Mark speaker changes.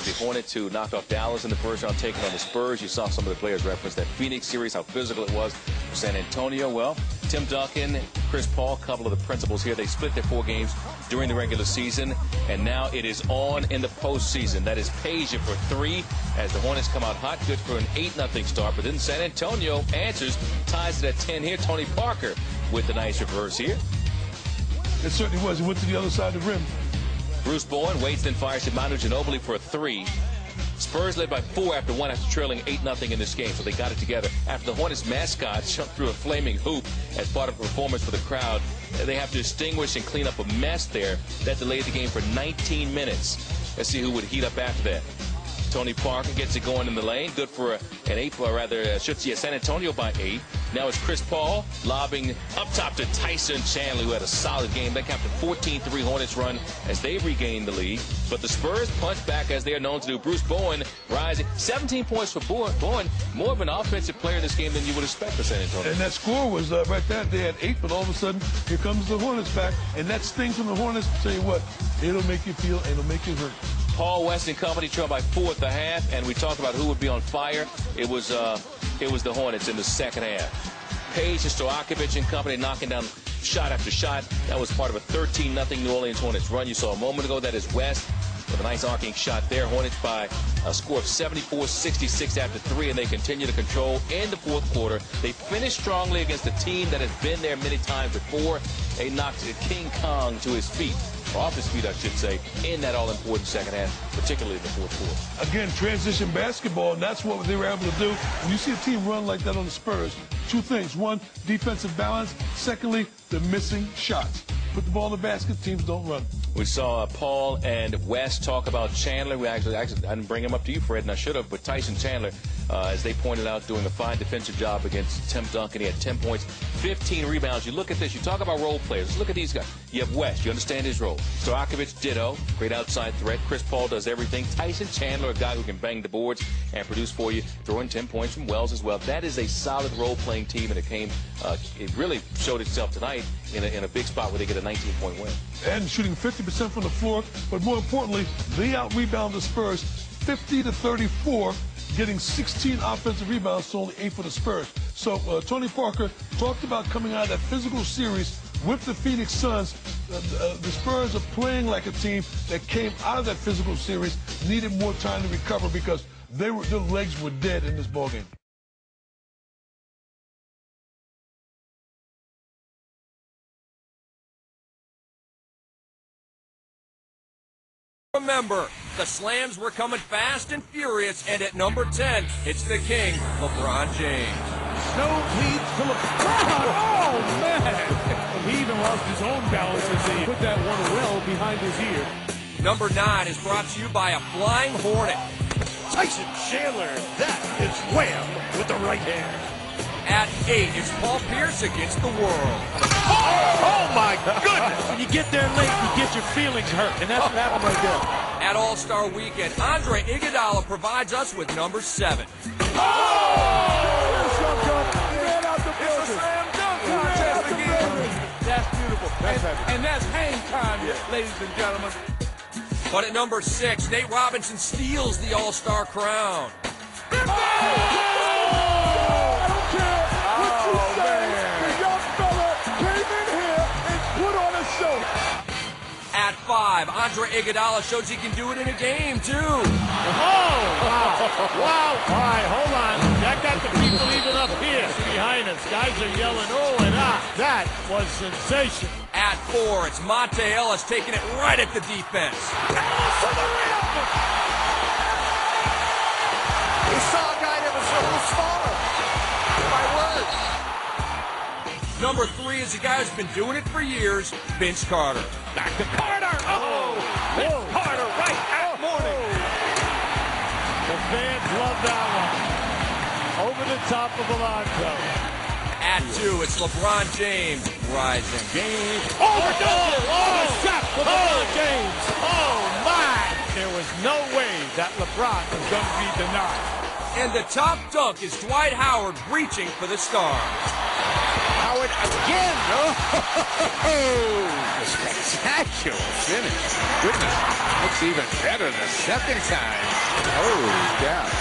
Speaker 1: as the Hornets, who knocked off Dallas in the first round, taking on the Spurs. You saw some of the players reference that Phoenix series, how physical it was for San Antonio. Well, Tim Duncan, Chris Paul, a couple of the principals here. They split their 4 games during the regular season, and now it is on in the postseason. That is Peja for 3 as the Hornets come out hot, good for an 8-0 start. But then San Antonio answers, ties it at 10 here. Tony Parker with the nice reverse here.
Speaker 2: It certainly was. He went to the other side of the rim.
Speaker 1: Bruce Bowen waits, then fires to Manu Ginobili for a 3. Spurs led by 4 after 1 after trailing 8-0 in this game, so they got it together. After the Hornets mascot jumped through a flaming hoop as part of a performance for the crowd, they have to extinguish and clean up a mess there that delayed the game for 19 minutes. Let's see who would heat up after that. Tony Parker gets it going in the lane. Good for an 8, or rather, should see San Antonio by 8. Now it's Chris Paul lobbing up top to Tyson Chandler, who had a solid game. That capped a 14-3 Hornets run as they regained the lead. But the Spurs punch back as they are known to do. Bruce Bowen rising. 17 points for Bowen. More of an offensive player in this game than you would expect for San Antonio.
Speaker 2: And that score was right there. They had 8, but all of a sudden, here comes the Hornets back. And that sting from the Hornets, tell you what, it'll make you feel and it'll make you hurt.
Speaker 1: Paul West and company trailed by 4 at the half, and we talked about who would be on fire. It was the Hornets in the second half. Page and Stojakovic and company knocking down shot after shot. That was part of a 13-0 New Orleans Hornets run you saw a moment ago. That is West with a nice arcing shot there. Hornets by a score of 74-66 after 3, and they continue to control in the fourth quarter. They finished strongly against a team that has been there many times before. They knocked King Kong to his feet. Off his feet, I should say, in that all-important second half, particularly in the fourth quarter.
Speaker 2: Again, transition basketball, and that's what they were able to do. When you see a team run like that on the Spurs, 2 things. 1, defensive balance. Secondly, they're missing shots. Put the ball in the basket, teams don't run.
Speaker 1: We saw Paul and West talk about Chandler. I didn't bring him up to you, Fred, and I should have, but Tyson Chandler, as they pointed out, doing a fine defensive job against Tim Duncan. He had 10 points, 15 rebounds. You look at this, you talk about role players. Let's look at these guys. You have West, you understand his role. Stojakovic, ditto, great outside threat. Chris Paul does everything. Tyson Chandler, a guy who can bang the boards and produce for you, throwing 10 points from Wells as well. That is a solid role-playing team, and it really showed itself tonight in a big spot where they get a 19-point win.
Speaker 2: And shooting 50% from the floor, but more importantly, they out-rebound the Spurs 50-34, getting 16 offensive rebounds to only 8 for the Spurs. So Tony Parker talked about coming out of that physical series with the Phoenix Suns. The Spurs are playing like a team that came out of that physical series, needed more time to recover because their legs were dead in this ballgame.
Speaker 3: Remember, the slams were coming fast and furious, and at number 10, it's the king, LeBron James.
Speaker 4: No need to LeBron. Oh, man. He even lost his own balance as he put that one well behind his ear.
Speaker 3: Number 9 is brought to you by a flying Hornet.
Speaker 4: Tyson Chandler, that is Wham with the right hand.
Speaker 3: At 8, it's Paul Pierce against the world.
Speaker 4: Oh, my goodness. When you get there late, you get your feelings hurt, and that's what happened right there.
Speaker 3: At All-Star Weekend, Andre Iguodala provides us with number 7.
Speaker 4: Oh! Ran out the building. It's a slam dunk contest again.
Speaker 3: That's beautiful.
Speaker 4: And that's hang time, ladies and gentlemen.
Speaker 3: But at number 6, Nate Robinson steals the All-Star crown. At 5, Andre Iguodala shows he can do it in a game, too.
Speaker 4: Oh, wow. Wow. All right, hold on. That got the people even up here behind us. Guys are yelling, oh, and ah. That was sensational.
Speaker 3: At 4, it's Monte Ellis taking it right at the defense.
Speaker 4: Ellis to the rim.
Speaker 5: We saw a guy that was a little smaller. My word.
Speaker 3: Number 3 is a guy who's been doing it for years, Vince Carter.
Speaker 4: Back to Carter. Oh, Vince Carter right at morning. The fans love that one. Over the top of Alonzo.
Speaker 3: At 2, it's LeBron James rising.
Speaker 4: James. Oh, the shot for LeBron James. Oh, my. There was no way that LeBron was going to be denied.
Speaker 3: And the top dunk is Dwight Howard reaching for the stars.
Speaker 5: Howard again. A spectacular finish. Goodness, looks even better the second time. Oh, yeah.